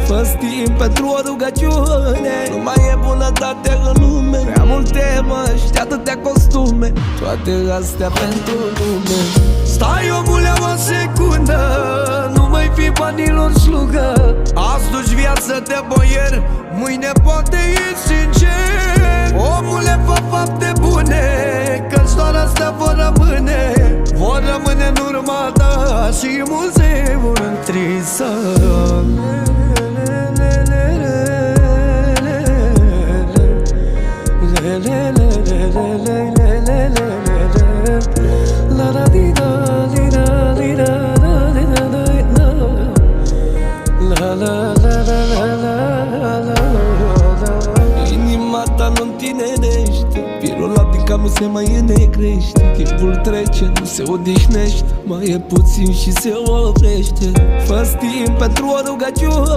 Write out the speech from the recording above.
Fă-ți timp pentru o rugăciune. Nu mai e bunătate în lume, prea multe măști, atâtea costume, toate astea pentru lume. Stai omule o secundă, nu mai fi banilor slugă. Azi duci viață de boier, mâine poate ieși sincer. Omule, fă fapte bune, că-ți doar astea vor rămâne. Vor rămâne în urma ta și mulți se vor întrisa. Inima ta nu întinerește, pirul din cap nu se mai înnecrește. Timpul trece, nu se odihnește, mai e puțin și se oprește. Fă-ți timp pentru o rugăciune.